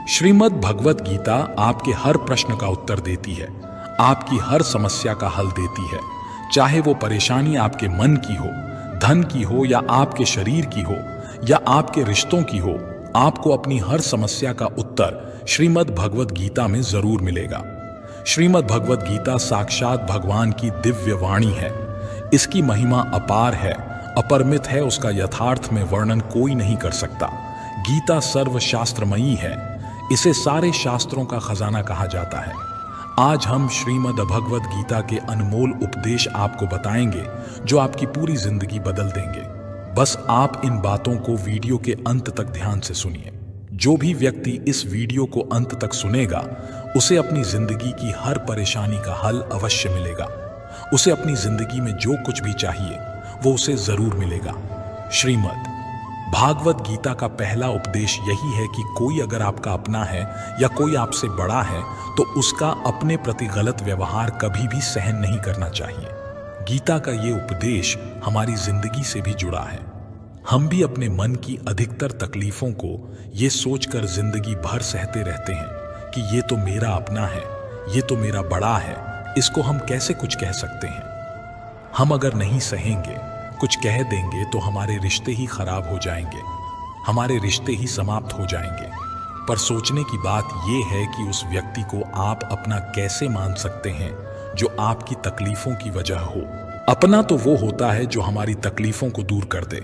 श्रीमद् भगवत गीता आपके हर प्रश्न का उत्तर देती है, आपकी हर समस्या का हल देती है। चाहे वो परेशानी आपके मन की हो, धन की हो, या आपके शरीर की हो, या आपके रिश्तों की हो, आपको अपनी हर समस्या का उत्तर श्रीमद् भगवत गीता में जरूर मिलेगा। श्रीमद् भगवत गीता साक्षात भगवान की दिव्य वाणी है। इसकी महिमा अपार है, अपरिमित है, उसका यथार्थ में वर्णन कोई नहीं कर सकता। गीता सर्वशास्त्रमयी है, इसे सारे शास्त्रों का खजाना कहा जाता है। आज हम श्रीमद् भगवत गीता के अनमोल उपदेश आपको बताएंगे जो आपकी पूरी जिंदगी बदल देंगे। बस आप इन बातों को वीडियो के अंत तक ध्यान से सुनिए। जो भी व्यक्ति इस वीडियो को अंत तक सुनेगा, उसे अपनी जिंदगी की हर परेशानी का हल अवश्य मिलेगा। उसे अपनी जिंदगी में जो कुछ भी चाहिए वो उसे जरूर मिलेगा। श्रीमद् भागवत गीता का पहला उपदेश यही है कि कोई अगर आपका अपना है या कोई आपसे बड़ा है तो उसका अपने प्रति गलत व्यवहार कभी भी सहन नहीं करना चाहिए। गीता का ये उपदेश हमारी जिंदगी से भी जुड़ा है। हम भी अपने मन की अधिकतर तकलीफों को ये सोचकर जिंदगी भर सहते रहते हैं कि ये तो मेरा अपना है, ये तो मेरा बड़ा है, इसको हम कैसे कुछ कह सकते हैं। हम अगर नहीं सहेंगे, कुछ कह देंगे तो हमारे रिश्ते ही खराब हो जाएंगे, हमारे रिश्ते ही समाप्त हो जाएंगे। पर सोचने की बात यह है कि उस व्यक्ति को आप अपना कैसे मान सकते हैं जो आपकी तकलीफों की वजह हो। अपना तो वो होता है जो हमारी तकलीफों को दूर कर दे।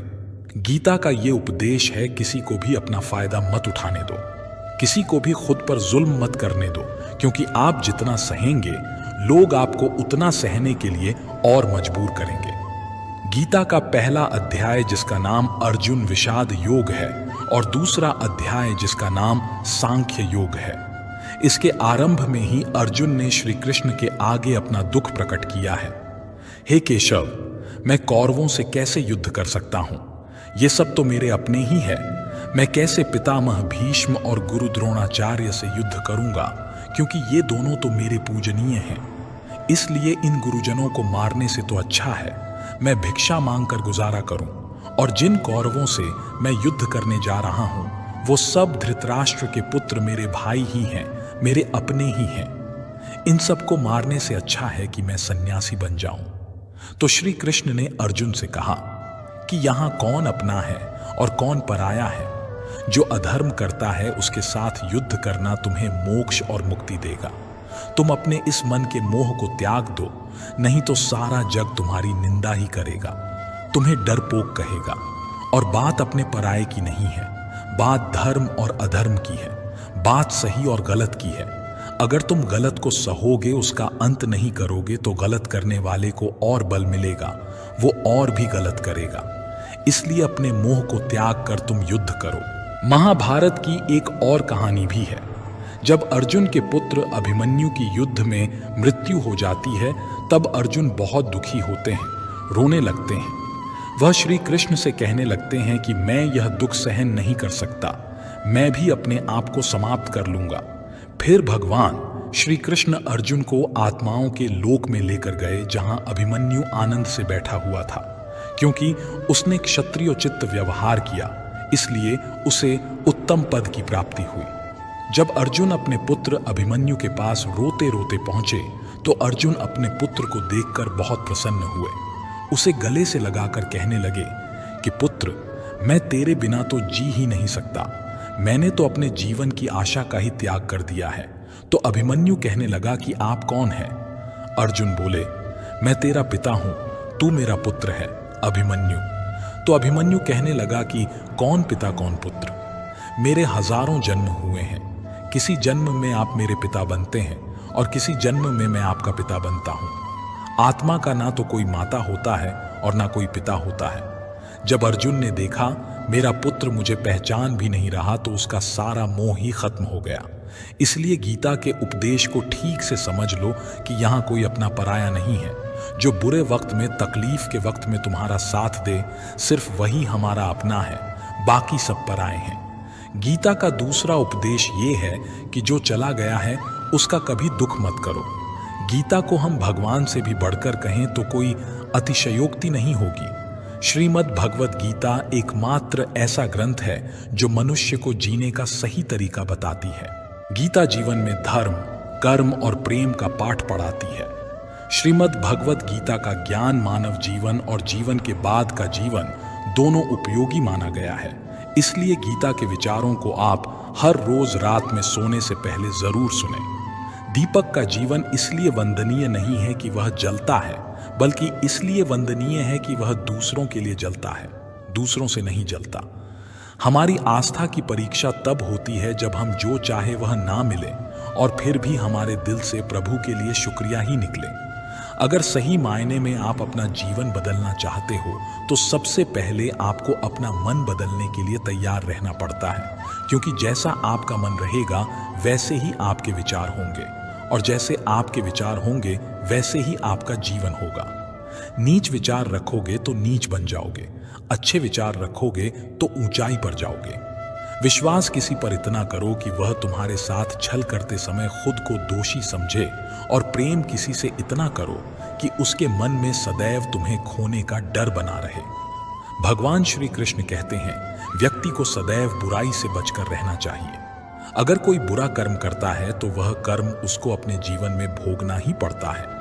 गीता का ये उपदेश है, किसी को भी अपना फायदा मत उठाने दो, किसी को भी खुद पर जुल्म मत करने दो, क्योंकि आप जितना सहेंगे लोग आपको उतना सहने के लिए और मजबूर करेंगे। गीता का पहला अध्याय जिसका नाम अर्जुन विषाद योग है और दूसरा अध्याय जिसका नाम सांख्य योग है, इसके आरंभ में ही अर्जुन ने श्री कृष्ण के आगे अपना दुख प्रकट किया है। हे केशव, मैं कौरवों से कैसे युद्ध कर सकता हूं? ये सब तो मेरे अपने ही है। मैं कैसे पितामह भीष्म और गुरु द्रोणाचार्य से युद्ध करूंगा, क्योंकि ये दोनों तो मेरे पूजनीय हैं। इसलिए इन गुरुजनों को मारने से तो अच्छा है मैं भिक्षा मांगकर गुजारा करूं। और जिन कौरवों से मैं युद्ध करने जा रहा हूं वो सब धृतराष्ट्र के पुत्र मेरे भाई ही हैं, मेरे अपने ही हैं। इन सबको मारने से अच्छा है कि मैं सन्यासी बन जाऊं। तो श्री कृष्ण ने अर्जुन से कहा कि यहां कौन अपना है और कौन पराया है। जो अधर्म करता है उसके साथ युद्ध करना तुम्हें मोक्ष और मुक्ति देगा। तुम अपने इस मन के मोह को त्याग दो, नहीं तो सारा जग तुम्हारी निंदा ही करेगा, तुम्हें डरपोक कहेगा। और बात अपने पराये की नहीं है, बात धर्म और अधर्म की है, बात सही और गलत की है। अगर तुम गलत को सहोगे, उसका अंत नहीं करोगे, तो गलत करने वाले को और बल मिलेगा, वो और भी गलत करेगा। इसलिए अपने मोह को त्याग कर तुम युद्ध करो। महाभारत की एक और कहानी भी है। जब अर्जुन के पुत्र अभिमन्यु की युद्ध में मृत्यु हो जाती है, तब अर्जुन बहुत दुखी होते हैं, रोने लगते हैं। वह श्री कृष्ण से कहने लगते हैं कि मैं यह दुख सहन नहीं कर सकता, मैं भी अपने आप को समाप्त कर लूंगा। फिर भगवान श्री कृष्ण अर्जुन को आत्माओं के लोक में लेकर गए, जहां अभिमन्यु आनंद से बैठा हुआ था, क्योंकि उसने क्षत्रियोचित व्यवहार किया, इसलिए उसे उत्तम पद की प्राप्ति हुई। जब अर्जुन अपने पुत्र अभिमन्यु के पास रोते रोते पहुंचे तो अर्जुन अपने पुत्र को देखकर बहुत प्रसन्न हुए। उसे गले से लगाकर कहने लगे कि पुत्र, मैं तेरे बिना तो जी ही नहीं सकता, मैंने तो अपने जीवन की आशा का ही त्याग कर दिया है। तो अभिमन्यु कहने लगा कि आप कौन हैं? अर्जुन बोले, मैं तेरा पिता हूं, तू मेरा पुत्र है अभिमन्यु। तो अभिमन्यु कहने लगा कि कौन पिता कौन पुत्र? मेरे हजारों जन्म हुए हैं, किसी जन्म में आप मेरे पिता बनते हैं और किसी जन्म में मैं आपका पिता बनता हूं। आत्मा का ना तो कोई माता होता है और ना कोई पिता होता है। जब अर्जुन ने देखा मेरा पुत्र मुझे पहचान भी नहीं रहा तो उसका सारा मोह ही खत्म हो गया। इसलिए गीता के उपदेश को ठीक से समझ लो कि यहाँ कोई अपना पराया नहीं है। जो बुरे वक्त में, तकलीफ के वक्त में तुम्हारा साथ दे, सिर्फ वही हमारा अपना है, बाकी सब पराए हैं। गीता का दूसरा उपदेश ये है कि जो चला गया है उसका कभी दुख मत करो। गीता को हम भगवान से भी बढ़कर कहें तो कोई अतिशयोक्ति नहीं होगी। श्रीमद् भगवत गीता एकमात्र ऐसा ग्रंथ है जो मनुष्य को जीने का सही तरीका बताती है। गीता जीवन में धर्म, कर्म और प्रेम का पाठ पढ़ाती है। श्रीमद् भगवत गीता का ज्ञान मानव जीवन और जीवन के बाद का जीवन दोनों उपयोगी माना गया है। इसलिए गीता के विचारों को आप हर रोज रात में सोने से पहले जरूर सुनें। दीपक का जीवन इसलिए वंदनीय नहीं है कि वह जलता है, बल्कि इसलिए वंदनीय है कि वह दूसरों के लिए जलता है, दूसरों से नहीं जलता। हमारी आस्था की परीक्षा तब होती है जब हम जो चाहे वह ना मिले और फिर भी हमारे दिल से प्रभु के लिए शुक्रिया ही निकले। अगर सही मायने में आप अपना जीवन बदलना चाहते हो तो सबसे पहले आपको अपना मन बदलने के लिए तैयार रहना पड़ता है, क्योंकि जैसा आपका मन रहेगा वैसे ही आपके विचार होंगे, और जैसे आपके विचार होंगे वैसे ही आपका जीवन होगा। नीच विचार रखोगे तो नीच बन जाओगे, अच्छे विचार रखोगे तो ऊंचाई पर जाओगे। विश्वास किसी पर इतना करो कि वह तुम्हारे साथ छल करते समय खुद को दोषी समझे, और प्रेम किसी से इतना करो कि उसके मन में सदैव तुम्हें खोने का डर बना रहे। भगवान श्री कृष्ण कहते हैं, व्यक्ति को सदैव बुराई से बचकर रहना चाहिए। अगर कोई बुरा कर्म करता है तो वह कर्म उसको अपने जीवन में भोगना ही पड़ता है।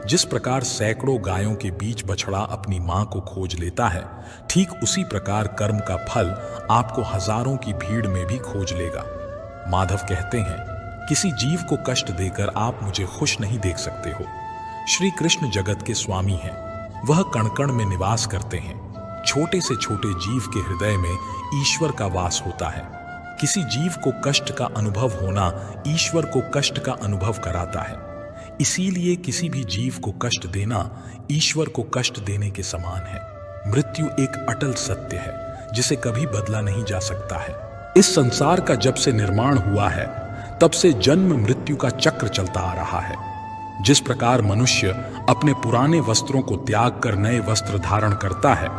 जिस प्रकार सैकड़ों गायों के बीच बछड़ा अपनी मां को खोज लेता है, ठीक उसी प्रकार कर्म का फल आपको हजारों की भीड़ में भी खोज लेगा। माधव कहते हैं, किसी जीव को कष्ट देकर आप मुझे खुश नहीं देख सकते हो। श्री कृष्ण जगत के स्वामी हैं, वह कण कण में निवास करते हैं। छोटे से छोटे जीव के हृदय में ईश्वर का वास होता है। किसी जीव को कष्ट का अनुभव होना ईश्वर को कष्ट का अनुभव कराता है। इसीलिए किसी भी जीव को कष्ट देना ईश्वर को कष्ट देने के समान है। मृत्यु एक अटल सत्य है जिसे कभी बदला नहीं जा सकता है। इस संसार का जब से निर्माण हुआ है तब से जन्म मृत्यु का चक्र चलता आ रहा है। जिस प्रकार मनुष्य अपने पुराने वस्त्रों को त्याग कर नए वस्त्र धारण करता है,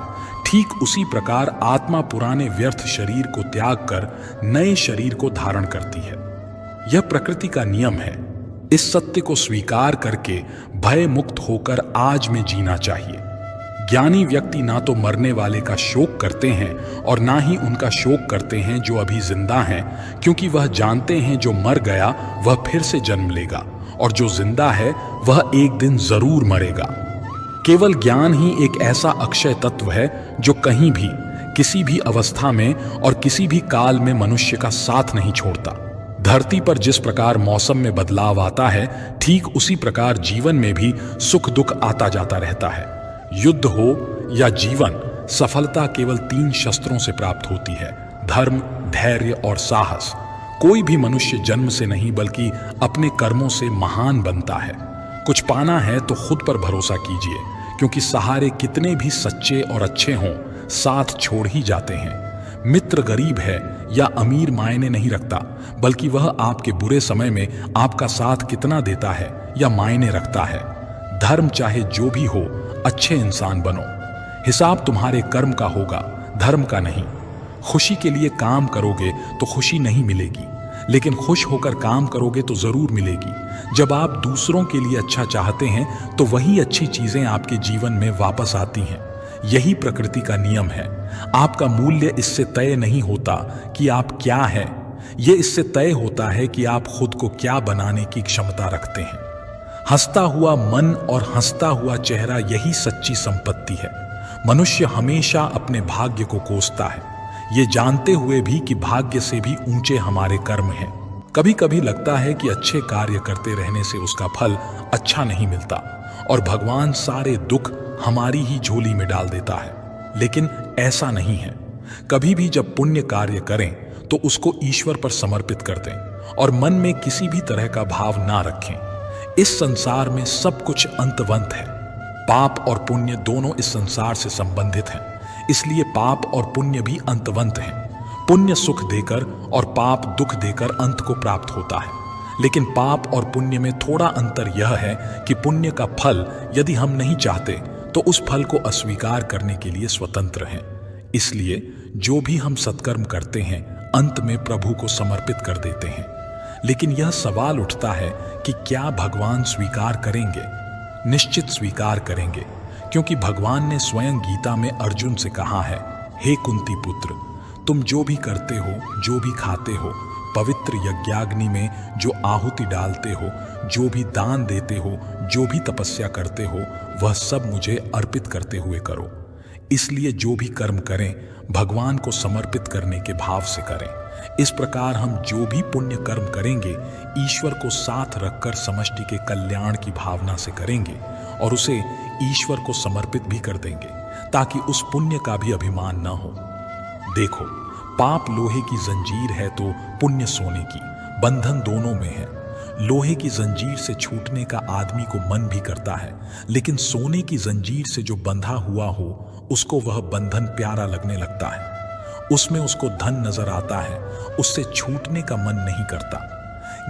ठीक उसी प्रकार आत्मा पुराने व्यर्थ शरीर को त्याग कर नए शरीर को धारण करती है। यह प्रकृति का नियम है। इस सत्य को स्वीकार करके भय मुक्त होकर आज में जीना चाहिए। ज्ञानी व्यक्ति ना तो मरने वाले का शोक करते हैं और ना ही उनका शोक करते हैं जो अभी जिंदा हैं, क्योंकि वह जानते हैं जो मर गया वह फिर से जन्म लेगा और जो जिंदा है वह एक दिन जरूर मरेगा। केवल ज्ञान ही एक ऐसा अक्षय तत्व है जो कहीं भी, किसी भी अवस्था में और किसी भी काल में मनुष्य का साथ नहीं छोड़ता। धरती पर जिस प्रकार मौसम में बदलाव आता है, ठीक उसी प्रकार जीवन में भी सुख दुख आता जाता रहता है। युद्ध हो या जीवन, सफलता केवल 3 शस्त्रों से प्राप्त होती है: धर्म, धैर्य और साहस। कोई भी मनुष्य जन्म से नहीं बल्कि अपने कर्मों से महान बनता है। कुछ पाना है तो खुद पर भरोसा कीजिए, क्योंकि सहारे कितने भी सच्चे और अच्छे हों, साथ छोड़ ही जाते हैं। मित्र गरीब है या अमीर मायने नहीं रखता, बल्कि वह आपके बुरे समय में आपका साथ कितना देता है या मायने रखता है। धर्म चाहे जो भी हो, अच्छे इंसान बनो। हिसाब तुम्हारे कर्म का होगा, धर्म का नहीं। खुशी के लिए काम करोगे तो खुशी नहीं मिलेगी, लेकिन खुश होकर काम करोगे तो जरूर मिलेगी। जब आप दूसरों के लिए अच्छा चाहते हैं तो वही अच्छी चीजें आपके जीवन में वापस आती हैं। यही प्रकृति का नियम है। आपका मूल्य इससे तय नहीं होता कि आप क्या हैं, यह इससे तय होता है कि आप खुद को क्या बनाने की क्षमता रखते हैं। हंसता हुआ मन और हंसता हुआ चेहरा, यही सच्ची संपत्ति है। मनुष्य हमेशा अपने भाग्य को कोसता है, ये जानते हुए भी कि भाग्य से भी ऊंचे हमारे कर्म हैं। कभी कभी लगता है कि अच्छे कार्य करते रहने से उसका फल अच्छा नहीं मिलता और भगवान सारे दुख हमारी ही झोली में डाल देता है, लेकिन ऐसा नहीं है। कभी भी जब पुण्य कार्य करें तो उसको ईश्वर पर समर्पित कर दें और मन में किसी भी तरह का भाव ना रखें। इस संसार में सब कुछ अंतवंत है। पाप और पुण्य दोनों इस संसार से संबंधित हैं, इसलिए पाप और पुण्य भी अंतवंत हैं। पुण्य सुख देकर और पाप दुख देकर अंत को प्राप्त होता है, लेकिन पाप और पुण्य में थोड़ा अंतर यह है कि पुण्य का फल यदि हम नहीं चाहते तो उस फल को अस्वीकार करने के लिए स्वतंत्र हैं। इसलिए जो भी हम सत्कर्म करते हैं अंत में प्रभु को समर्पित कर देते हैं। लेकिन यह सवाल उठता है कि क्या भगवान स्वीकार करेंगे? निश्चित स्वीकार करेंगे, क्योंकि भगवान ने स्वयं गीता में अर्जुन से कहा है, हे कुंती पुत्र, तुम जो भी करते हो, जो भी खाते हो, पवित्र यज्ञाग्नि में जो आहुति डालते हो, जो भी दान देते हो, जो भी तपस्या करते हो, वह सब मुझे अर्पित करते हुए करो। इसलिए जो भी कर्म करें भगवान को समर्पित करने के भाव से करें। इस प्रकार हम जो भी पुण्य कर्म करेंगे ईश्वर को साथ रखकर समष्टि के कल्याण की भावना से करेंगे और उसे ईश्वर को समर्पित भी कर देंगे, ताकि उस पुण्य का भी अभिमान न हो। देखो, पाप लोहे की जंजीर है तो पुण्य सोने की, बंधन दोनों में है। लोहे की जंजीर से छूटने का आदमी को मन भी करता है, लेकिन सोने की जंजीर से जो बंधा हुआ हो उसको वह बंधन प्यारा लगने लगता है। उसमें उसको धन नजर आता है, उससे छूटने का मन नहीं करता।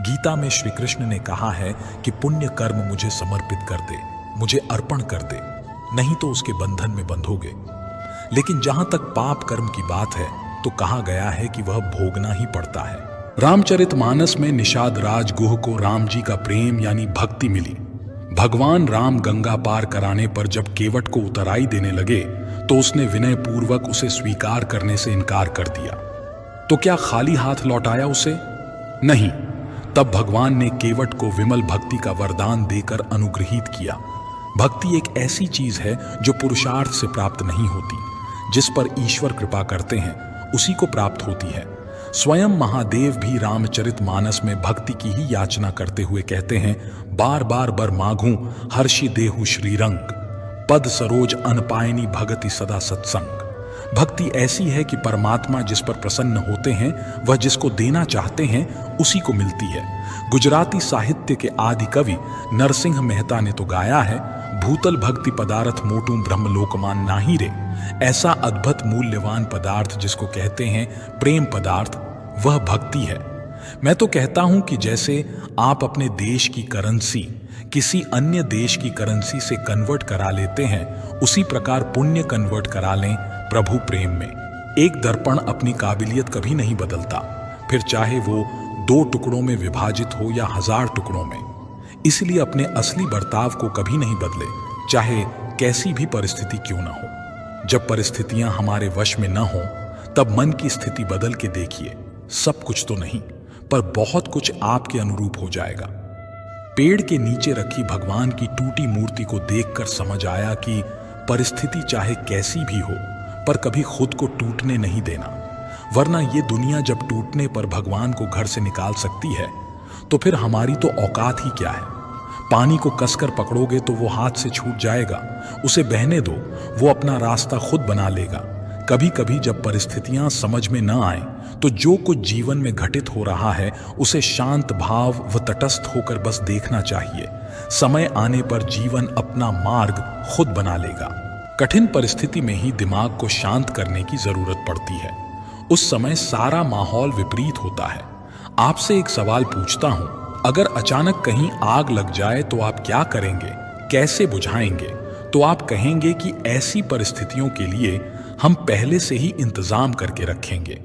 गीता में श्री कृष्ण ने कहा है कि पुण्य कर्म मुझे समर्पित कर दे, मुझे अर्पण कर दे, नहीं तो उसके बंधन में बंधोगे। लेकिन जहां तक पाप कर्म की बात है तो कहा गया है कि वह भोगना ही पड़ता है। रामचरितमानस में निषाद राज गुह को राम जी का प्रेम यानी भक्ति मिली। भगवान राम गंगा पार कराने पर जब केवट को उतराई देने लगे तो उसने विनय पूर्वक उसे स्वीकार करने से इनकार कर दिया। तो क्या खाली हाथ लौटाया उसे? नहीं। तब भगवान ने केवट को विमल भक्ति का वरदान देकर अनुग्रहित किया। भक्ति एक ऐसी चीज है जो पुरुषार्थ से प्राप्त नहीं होती। जिस पर ईश्वर कृपा करते हैं उसी को प्राप्त होती है। स्वयं महादेव भी रामचरितमानस में भक्ति की ही याचना करते हुए कहते हैं, बार बार बर माघूं हर्षि देहु श्रीरंग, पद सरोज अनपायनी भगति सदा सत्संग। भक्ति ऐसी है कि परमात्मा जिस पर प्रसन्न होते हैं वह जिसको देना चाहते हैं उसी को मिलती है। गुजराती साहित्य के आदि कवि नरसिंह मेहता ने तो गाया है, भूतल भक्ति पदार्थ मोटू ब्रह्मलोकमान नाही रे। ऐसा अद्भुत मूल्यवान पदार्थ जिसको कहते हैं प्रेम पदार्थ, वह भक्ति है। मैं तो कहता हूं कि जैसे आप अपने देश की करेंसी किसी अन्य देश की करेंसी से कन्वर्ट करा लेते हैं, उसी प्रकार पुण्य कन्वर्ट करा लें प्रभु प्रेम में। एक दर्पण अपनी काबिलियत कभी नहीं बदलता, फिर चाहे वो 2 टुकड़ों में विभाजित हो या 1000 टुकड़ों में। इसलिए अपने असली बर्ताव को कभी नहीं बदले, चाहे कैसी भी परिस्थिति क्यों ना हो। जब परिस्थितियां हमारे वश में न हो तब मन की स्थिति बदल के देखिए, सब कुछ तो नहीं पर बहुत कुछ आपके अनुरूप हो जाएगा। पेड़ के नीचे रखी भगवान की टूटी मूर्ति को देखकर समझ आया कि परिस्थिति चाहे कैसी भी हो पर कभी खुद को टूटने नहीं देना, वरना ये दुनिया जब टूटने पर भगवान को घर से निकाल सकती है तो फिर हमारी तो औकात ही क्या है। पानी को कसकर पकड़ोगे तो वो हाथ से छूट जाएगा, उसे बहने दो, वो अपना रास्ता खुद बना लेगा। कभी कभी जब परिस्थितियां समझ में न आए तो जो कुछ जीवन में घटित हो रहा है उसे शांत भाव व तटस्थ होकर बस देखना चाहिए। समय आने पर जीवन अपना मार्ग खुद बना लेगा। कठिन परिस्थिति में ही दिमाग को शांत करने की जरूरत पड़ती है। उस समय सारा माहौल विपरीत होता है। आपसे एक सवाल पूछता हूं, अगर अचानक कहीं आग लग जाए तो आप क्या करेंगे, कैसे बुझाएंगे? तो आप कहेंगे कि ऐसी परिस्थितियों के लिए हम पहले से ही इंतजाम करके रखेंगे।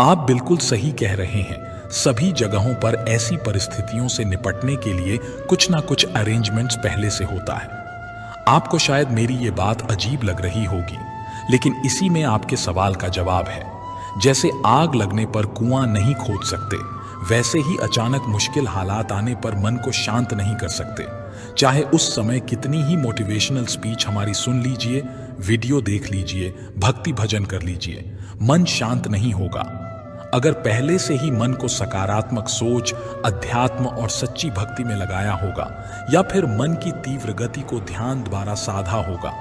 आप बिल्कुल सही कह रहे हैं। सभी जगहों पर ऐसी परिस्थितियों से निपटने के लिए कुछ ना कुछ अरेंजमेंट्स पहले से होता है। आपको शायद मेरी ये बात अजीब लग रही होगी, लेकिन इसी में आपके सवाल का जवाब है। जैसे आग लगने पर कुआं नहीं खोद सकते, वैसे ही अचानक मुश्किल हालात आने पर मन को शांत नहीं कर सकते। चाहे उस समय कितनी ही मोटिवेशनल स्पीच हमारी सुन लीजिए, वीडियो देख लीजिए, भक्ति भजन कर लीजिए, मन शांत नहीं होगा। अगर पहले से ही मन को सकारात्मक सोच, अध्यात्म और सच्ची भक्ति में लगाया होगा, या फिर मन की तीव्र गति को ध्यान द्वारा साधा होगा,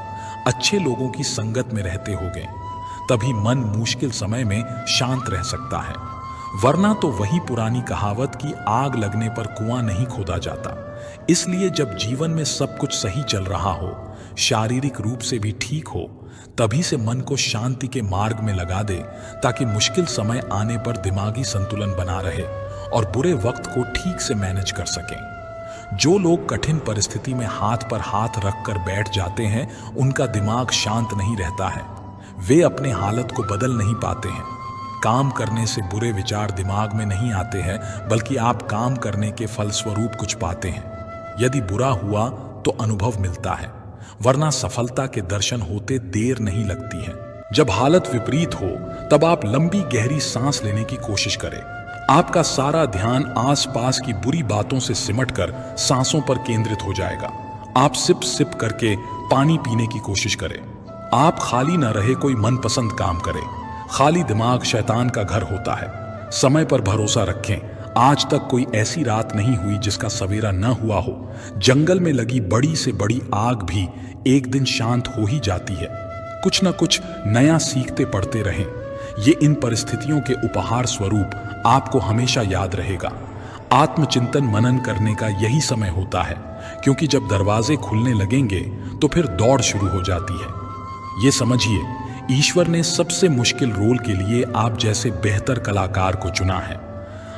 अच्छे लोगों की संगत में रहते होंगे, तभी मन मुश्किल समय में शांत रह सकता है। वरना तो वही पुरानी कहावत कि आग लगने पर कुआं नहीं खोदा जाता। इसलिए जब जीवन में सब कुछ सही चल रहा हो, शारीरिक रूप से भी ठीक हो, तभी से मन को शांति के मार्ग में लगा दे, ताकि मुश्किल समय आने पर दिमागी संतुलन बना रहे और बुरे वक्त को ठीक से मैनेज कर सकें। जो लोग कठिन परिस्थिति में हाथ पर हाथ रखकर बैठ जाते हैं, उनका दिमाग शांत नहीं रहता है। वे अपने हालत को बदल नहीं पाते हैं। काम करने से बुरे विचार दिमाग में नहीं आते हैं, बल्कि आप काम करने के फलस्वरूप कुछ पाते हैं। यदि बुरा हुआ तो अनुभव मिलता है, वरना सफलता के दर्शन होते देर नहीं लगती है। जब हालत विपरीत हो तब आप लंबी गहरी सांस लेने की कोशिश करें। आपका सारा ध्यान आसपास की बुरी बातों से सिमटकर सांसों पर केंद्रित हो जाएगा। आप सिप सिप करके पानी पीने की कोशिश करें। आप खाली न रहे कोई मनपसंद काम करें। खाली दिमाग शैतान का घर होता है। समय पर भरोसा रखें। आज तक कोई ऐसी रात नहीं हुई जिसका सवेरा न हुआ हो। जंगल में लगी बड़ी से बड़ी आग भी एक दिन शांत हो ही जाती है। कुछ न कुछ नया सीखते पढ़ते रहें। ये इन परिस्थितियों के उपहार स्वरूप आपको हमेशा याद रहेगा। आत्मचिंतन मनन करने का यही समय होता है, क्योंकि जब दरवाजे खुलने लगेंगे तो फिर दौड़ शुरू हो जाती है। ये समझिए, ईश्वर ने सबसे मुश्किल रोल के लिए आप जैसे बेहतर कलाकार को चुना है।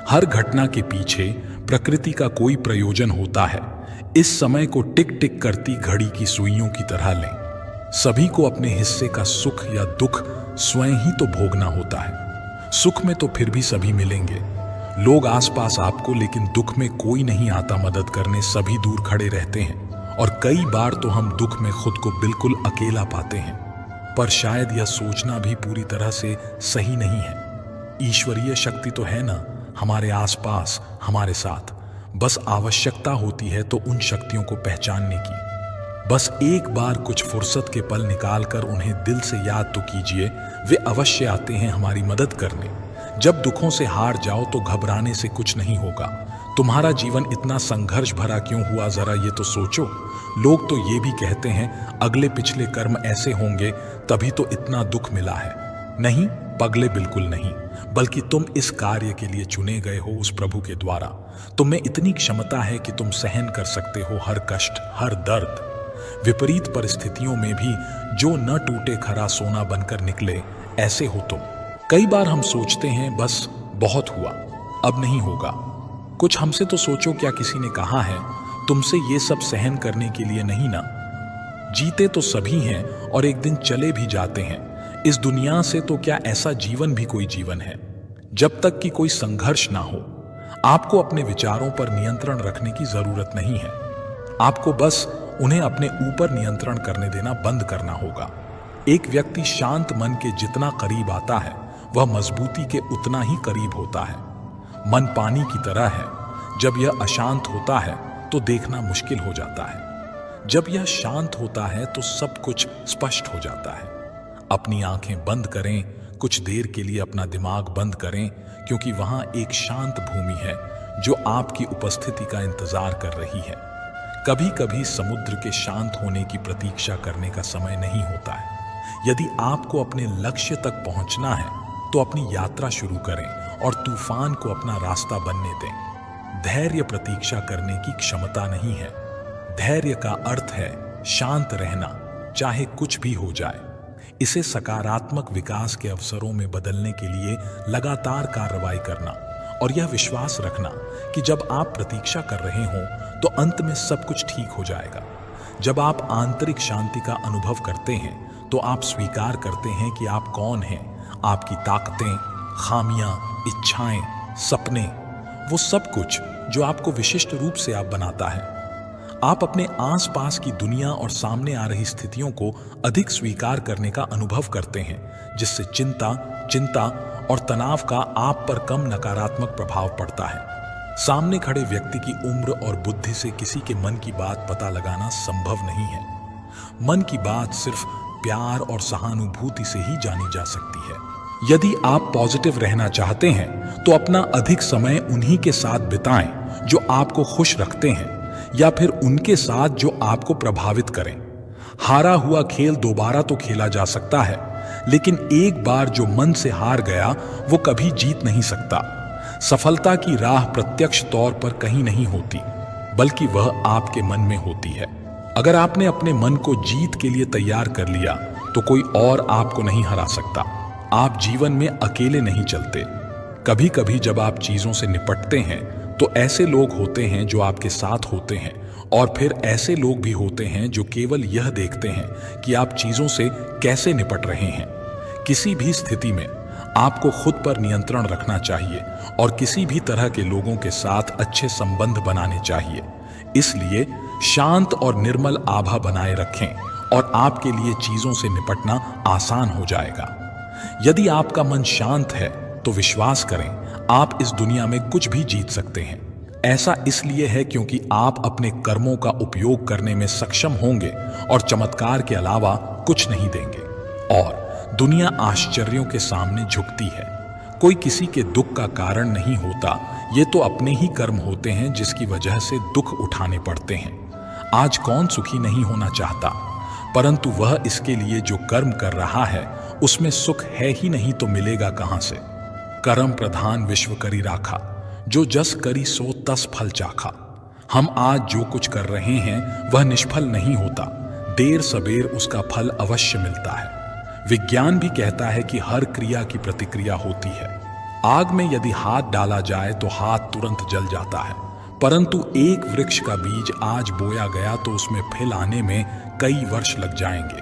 हर घटना के पीछे प्रकृति का कोई प्रयोजन होता है। इस समय को टिक टिक करती घड़ी की सुइयों की तरह लें। सभी को अपने हिस्से का सुख या दुख स्वयं ही तो भोगना होता है। सुख में तो फिर भी सभी मिलेंगे, लोग आसपास आपको, लेकिन दुख में कोई नहीं आता मदद करने, सभी दूर खड़े रहते हैं। और कई बार तो हम दुख में खुद को बिल्कुल अकेला पाते हैं। पर शायद यह सोचना भी पूरी तरह से सही नहीं है। ईश्वरीय शक्ति तो है ना हमारे आसपास, हमारे साथ। बस आवश्यकता होती है तो उन शक्तियों को पहचानने की। बस एक बार कुछ फुर्सत के पल निकालकर उन्हें दिल से याद तो कीजिए। वे अवश्य आते हैं हमारी मदद करने। जब दुखों से हार जाओ तो घबराने से कुछ नहीं होगा। तुम्हारा जीवन इतना संघर्ष भरा क्यों हुआ, जरा ये तो सोचो। लोग तो ये भी कहते हैं अगले पिछले कर्म ऐसे होंगे तभी तो इतना दुख मिला है। नहीं पगले, बिल्कुल नहीं, बल्कि तुम इस कार्य के लिए चुने गए हो उस प्रभु के द्वारा। तुम में इतनी क्षमता है कि तुम सहन कर सकते हो हर कष्ट, हर दर्द। विपरीत परिस्थितियों में भी जो न टूटे खरा सोना बनकर निकले, ऐसे हो तुम। कई बार हम सोचते हैं बस बहुत हुआ, अब नहीं होगा। कुछ हमसे तो सोचो, क्या किसी ने कहा है तुमसे ये सब सहन करने के लिए नहीं ना? जीते तो सभी हैं और एक दिन चले भी जाते हैं। इस दुनिया से तो क्या ऐसा जीवन भी कोई जीवन है जब तक कि कोई संघर्ष ना हो। आपको अपने विचारों पर नियंत्रण रखने की जरूरत नहीं है। आपको बस उन्हें अपने ऊपर नियंत्रण करने देना बंद करना होगा। एक व्यक्ति शांत मन के जितना करीब आता है, वह मजबूती के उतना ही करीब होता है। मन पानी की तरह है, जब यह अशांत होता है तो देखना मुश्किल हो जाता है। जब यह शांत होता है तो सब कुछ स्पष्ट हो जाता है। अपनी आंखें बंद करें, कुछ देर के लिए अपना दिमाग बंद करें, क्योंकि वहां एक शांत भूमि है जो आपकी उपस्थिति का इंतजार कर रही है। कभी कभी समुद्र के शांत होने की प्रतीक्षा करने का समय नहीं होता है। यदि आपको अपने लक्ष्य तक पहुंचना है तो अपनी यात्रा शुरू करें और तूफान को अपना रास्ता बनने दें। धैर्य प्रतीक्षा करने की क्षमता नहीं है। धैर्य का अर्थ है शांत रहना, चाहे कुछ भी हो जाए। इसे सकारात्मक विकास के अवसरों में बदलने के लिए लगातार कार्रवाई करना और यह विश्वास रखना कि जब आप प्रतीक्षा कर रहे हों तो अंत में सब कुछ ठीक हो जाएगा। जब आप आंतरिक शांति का अनुभव करते हैं तो आप स्वीकार करते हैं कि आप कौन हैं। आपकी ताकतें, खामियां, इच्छाएं, सपने, वो सब कुछ जो आपको विशिष्ट रूप से आप बनाता है। आप अपने आसपास की दुनिया और सामने आ रही स्थितियों को अधिक स्वीकार करने का अनुभव करते हैं, जिससे चिंता और तनाव का आप पर कम नकारात्मक प्रभाव पड़ता है। सामने खड़े व्यक्ति की उम्र और बुद्धि से किसी के मन की बात पता लगाना संभव नहीं है। मन की बात सिर्फ प्यार और सहानुभूति से ही जानी जा सकती है। यदि आप पॉजिटिव रहना चाहते हैं तो अपना अधिक समय उन्हीं के साथ बिताएं जो आपको खुश रखते हैं, या फिर उनके साथ जो आपको प्रभावित करें। हारा हुआ खेल दोबारा तो खेला जा सकता है, लेकिन एक बार जो मन से हार गया वो कभी जीत नहीं सकता। सफलता की राह प्रत्यक्ष तौर पर कहीं नहीं होती, बल्कि वह आपके मन में होती है। अगर आपने अपने मन को जीत के लिए तैयार कर लिया तो कोई और आपको नहीं हरा सकता। आप जीवन में अकेले नहीं चलते। कभी कभी जब आप चीजों से निपटते हैं तो ऐसे लोग होते हैं जो आपके साथ होते हैं, और फिर ऐसे लोग भी होते हैं जो केवल यह देखते हैं कि आप चीजों से कैसे निपट रहे हैं। किसी भी स्थिति में आपको खुद पर नियंत्रण रखना चाहिए और किसी भी तरह के लोगों के साथ अच्छे संबंध बनाने चाहिए। इसलिए शांत और निर्मल आभा बनाए रखें और आपके लिए चीजों से निपटना आसान हो जाएगा। यदि आपका मन शांत है तो विश्वास करें, आप इस दुनिया में कुछ भी जीत सकते हैं। ऐसा इसलिए है क्योंकि आप अपने कर्मों का उपयोग करने में सक्षम होंगे और चमत्कार के अलावा कुछ नहीं देंगे। और दुनिया आश्चर्यों के सामने झुकती है। कोई किसी के दुख का कारण नहीं होता, ये तो अपने ही कर्म होते हैं जिसकी वजह से दुख उठाने पड़ते हैं। आज कौन सुखी नहीं होना चाहता, परंतु वह इसके लिए जो कर्म कर रहा है उसमें सुख है ही नहीं तो मिलेगा कहां से। कर्म प्रधान विश्व करी राखा, जो जस करी सो तस फल चाखा। हम आज जो कुछ कर रहे हैं वह निष्फल नहीं होता, देर सबेर उसका फल अवश्य मिलता है। विज्ञान भी कहता है कि हर क्रिया की प्रतिक्रिया होती है। आग में यदि हाथ डाला जाए तो हाथ तुरंत जल जाता है, परंतु एक वृक्ष का बीज आज बोया गया तो उसमें फल आने में कई वर्ष लग जाएंगे,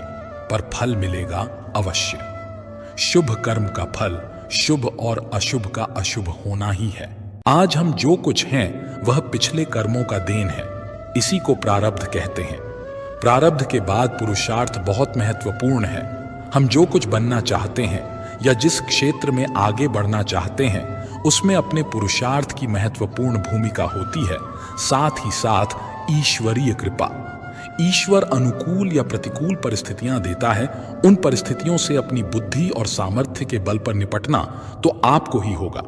पर फल मिलेगा अवश्य। शुभ कर्म का फल शुभ और अशुभ का अशुभ होना ही है। आज हम जो कुछ हैं वह पिछले कर्मों का देन है। इसी को प्रारब्ध कहते हैं। प्रारब्ध के बाद पुरुषार्थ बहुत महत्वपूर्ण है। हम जो कुछ बनना चाहते हैं या जिस क्षेत्र में आगे बढ़ना चाहते हैं उसमें अपने पुरुषार्थ की महत्वपूर्ण भूमिका होती है, साथ ही साथ ईश्वरीय कृपा। ईश्वर अनुकूल या प्रतिकूल परिस्थितियां देता है, उन परिस्थितियों से अपनी बुद्धि और सामर्थ्य के बल पर निपटना तो आपको ही होगा।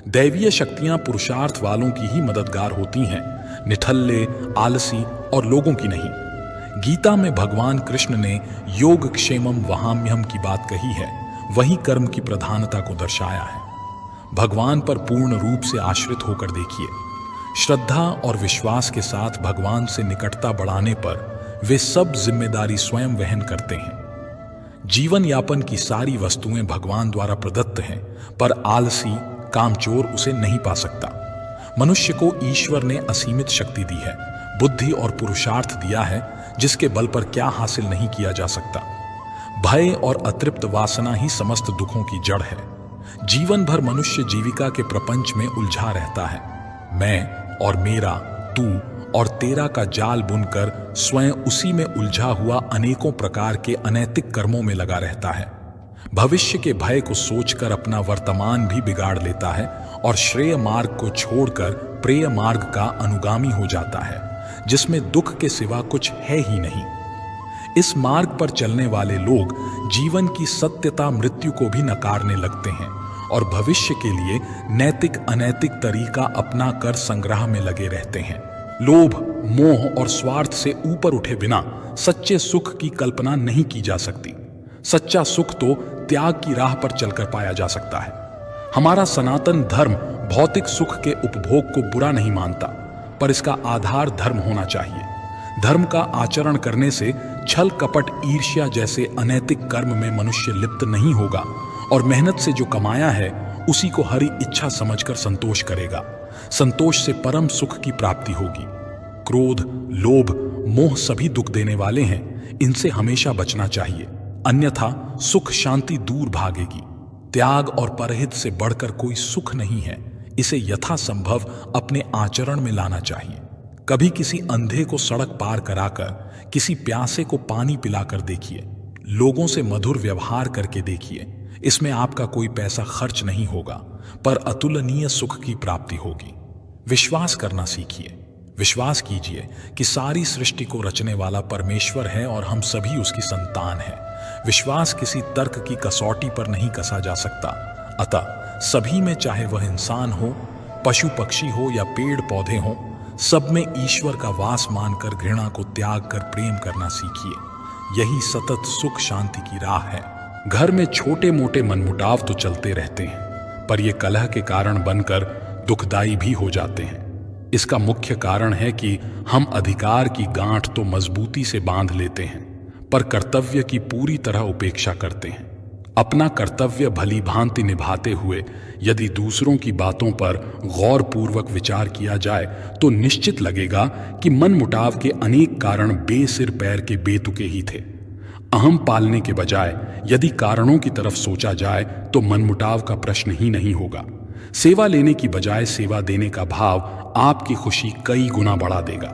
दैवीय शक्तियां पुरुषार्थ वालों की ही मददगार होती हैं, निठल्ले, आलसी और लोगों की नहीं। गीता में भगवान कृष्ण ने योग क्षेमम वहाम्यहम की बात कही है, वही कर्म की प्रधानता को दर्शाया है। भगवान पर पूर्ण रूप से आश्रित होकर देखिए। श्रद्धा और विश्वास के साथ भगवान से निकटता बढ़ाने पर वे सब जिम्मेदारी स्वयं वहन करते हैं। जीवन यापन की सारी वस्तुएं भगवान द्वारा प्रदत्त हैं, पर आलसी कामचोर उसे नहीं पा सकता। मनुष्य को ईश्वर ने असीमित शक्ति दी है, बुद्धि और पुरुषार्थ दिया है, जिसके बल पर क्या हासिल नहीं किया जा सकता। भय और अतृप्त वासना ही समस्त दुखों की जड़ है। जीवन भर मनुष्य जीविका के प्रपंच में उलझा रहता है। मैं और मेरा, तू और तेरा का जाल बुनकर स्वयं उसी में उलझा हुआ अनेकों प्रकार के अनैतिक कर्मों में लगा रहता है। भविष्य के भय को सोचकर अपना वर्तमान भी बिगाड़ लेता है और श्रेय मार्ग को छोड़कर प्रेय मार्ग का अनुगामी हो जाता है, जिसमें दुख के सिवा कुछ है ही नहीं। इस मार्ग पर चलने वाले लोग जीवन की सत्यता मृत्यु को भी नकारने लगते हैं और भविष्य के लिए नैतिक अनैतिक तरीका अपना कर संग्रह में लगे रहते हैं। लोभ, मोह और स्वार्थ से ऊपर उठे बिना सच्चे सुख की कल्पना नहीं की जा सकती। सच्चा सुख तो त्याग की राह पर चलकर पाया जा सकता है। हमारा सनातन धर्म भौतिक सुख के उपभोग को बुरा नहीं मानता, पर इसका आधार धर्म होना चाहिए। धर्म का आचरण करने से छल कपट ईर्ष्या जैसे अनैतिक कर्म में मनुष्य लिप्त नहीं होगा और मेहनत से जो कमाया है उसी को हरी इच्छा समझकर संतोष करेगा। संतोष से परम सुख की प्राप्ति होगी। क्रोध, लोभ, मोह सभी दुख देने वाले हैं, इनसे हमेशा बचना चाहिए, अन्यथा सुख शांति दूर भागेगी। त्याग और परहित से बढ़कर कोई सुख नहीं है, इसे यथासंभव अपने आचरण में लाना चाहिए। कभी किसी अंधे को सड़क पार कराकर, किसी प्यासे को पानी पिलाकर देखिए, लोगों से मधुर व्यवहार करके देखिए। इसमें आपका कोई पैसा खर्च नहीं होगा, पर अतुलनीय सुख की प्राप्ति होगी। विश्वास करना सीखिए। विश्वास कीजिए कि सारी सृष्टि को रचने वाला परमेश्वर है और हम सभी उसकी संतान हैं। विश्वास किसी तर्क की कसौटी पर नहीं कसा जा सकता। अतः सभी में, चाहे वह इंसान हो, पशु पक्षी हो या पेड़ पौधे हो, सब में ईश्वर का वास मानकर घृणा को त्याग कर प्रेम करना सीखिए। यही सतत सुख शांति की राह है। घर में छोटे मोटे मनमुटाव तो चलते रहते हैं, पर ये कलह के कारण बनकर दुखदायी भी हो जाते हैं। इसका मुख्य कारण है कि हम अधिकार की गांठ तो मजबूती से बांध लेते हैं, पर कर्तव्य की पूरी तरह उपेक्षा करते हैं। अपना कर्तव्य भली भांति निभाते हुए यदि दूसरों की बातों पर गौर पूर्वक विचार किया जाए तो निश्चित लगेगा कि मनमुटाव के अनेक कारण बेसिर पैर के बेतुके ही थे। अहम पालने के बजाय यदि कारणों की तरफ सोचा जाए तो मनमुटाव का प्रश्न ही नहीं होगा। सेवा लेने की बजाय सेवा देने का भाव आपकी खुशी कई गुना बढ़ा देगा।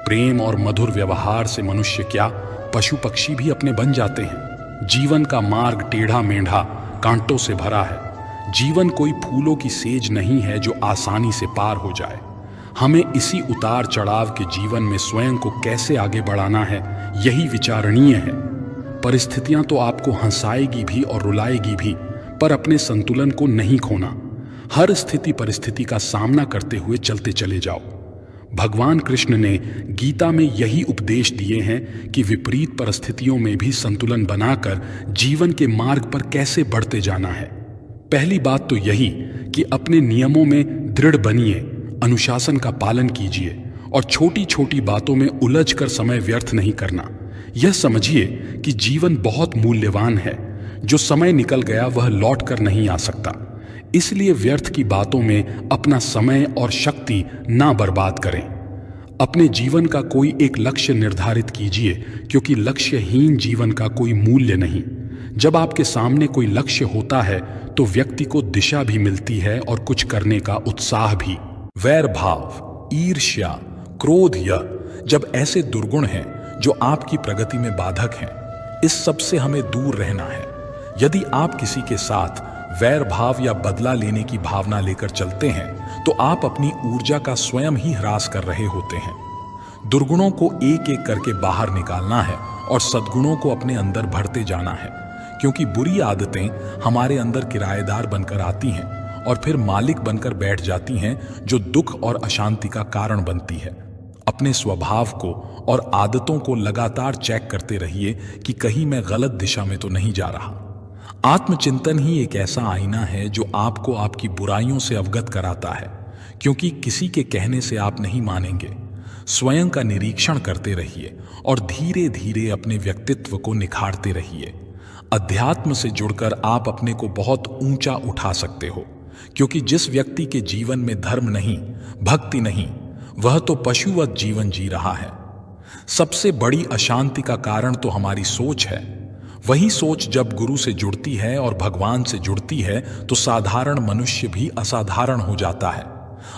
प्रेम और मधुर व्यवहार से मनुष्य क्या, पशु पक्षी भी अपने बन जाते हैं। जीवन का मार्ग टेढ़ा मेढ़ा कांटों से भरा है। जीवन कोई फूलों की सेज नहीं है जो आसानी से पार हो जाए। हमें इसी उतार चढ़ाव के जीवन में स्वयं को कैसे आगे बढ़ाना है, यही विचारणीय है। परिस्थितियां तो आपको हंसाएगी भी और रुलाएगी भी, पर अपने संतुलन को नहीं खोना। हर स्थिति परिस्थिति का सामना करते हुए चलते चले जाओ। भगवान कृष्ण ने गीता में यही उपदेश दिए हैं कि विपरीत परिस्थितियों में भी संतुलन बनाकर जीवन के मार्ग पर कैसे बढ़ते जाना है। पहली बात तो यही कि अपने नियमों में दृढ़ बनिए, अनुशासन का पालन कीजिए और छोटी छोटी बातों में उलझकर समय व्यर्थ नहीं करना। यह समझिए कि जीवन बहुत मूल्यवान है। जो समय निकल गया वह लौट कर नहीं आ सकता। इसलिए व्यर्थ की बातों में अपना समय और शक्ति ना बर्बाद करें। अपने जीवन का कोई एक लक्ष्य निर्धारित कीजिए, क्योंकि लक्ष्यहीन जीवन का कोई मूल्य नहीं। जब आपके सामने कोई लक्ष्य होता है तो व्यक्ति को दिशा भी मिलती है और कुछ करने का उत्साह भी। वैर भाव, ईर्ष्या, क्रोध, यह जब ऐसे दुर्गुण हैं जो आपकी प्रगति में बाधक हैं, इस सब से हमें दूर रहना है। यदि आप किसी के साथ वैर भाव या बदला लेने की भावना लेकर चलते हैं तो आप अपनी ऊर्जा का स्वयं ही ह्रास कर रहे होते हैं। दुर्गुणों को एक एक करके बाहर निकालना है और सद्गुणों को अपने अंदर भरते जाना है, क्योंकि बुरी आदतें हमारे अंदर किराएदार बनकर आती हैं और फिर मालिक बनकर बैठ जाती हैं, जो दुख और अशांति का कारण बनती है। अपने स्वभाव को और आदतों को लगातार चेक करते रहिए कि कहीं मैं गलत दिशा में तो नहीं जा रहा। आत्मचिंतन ही एक ऐसा आईना है जो आपको आपकी बुराइयों से अवगत कराता है, क्योंकि किसी के कहने से आप नहीं मानेंगे। स्वयं का निरीक्षण करते रहिए और धीरे धीरे अपने व्यक्तित्व को निखारते रहिए। अध्यात्म से जुड़कर आप अपने को बहुत ऊंचा उठा सकते हो, क्योंकि जिस व्यक्ति के जीवन में धर्म नहीं, भक्ति नहीं, वह तो पशुवत जीवन जी रहा है। सबसे बड़ी अशांति का कारण तो हमारी सोच है। वही सोच जब गुरु से जुड़ती है और भगवान से जुड़ती है तो साधारण मनुष्य भी असाधारण हो जाता है।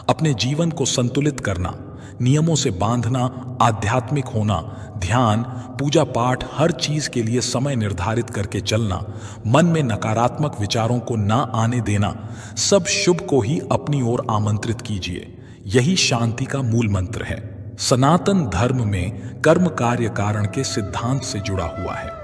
अपने जीवन को संतुलित करना, नियमों से बांधना, आध्यात्मिक होना, ध्यान, पूजा पाठ, हर चीज के लिए समय निर्धारित करके चलना, मन में नकारात्मक विचारों को ना आने देना, सब शुभ को ही अपनी ओर आमंत्रित कीजिए। यही शांति का मूल मंत्र है। सनातन धर्म में कर्म कार्य कारण के सिद्धांत से जुड़ा हुआ है।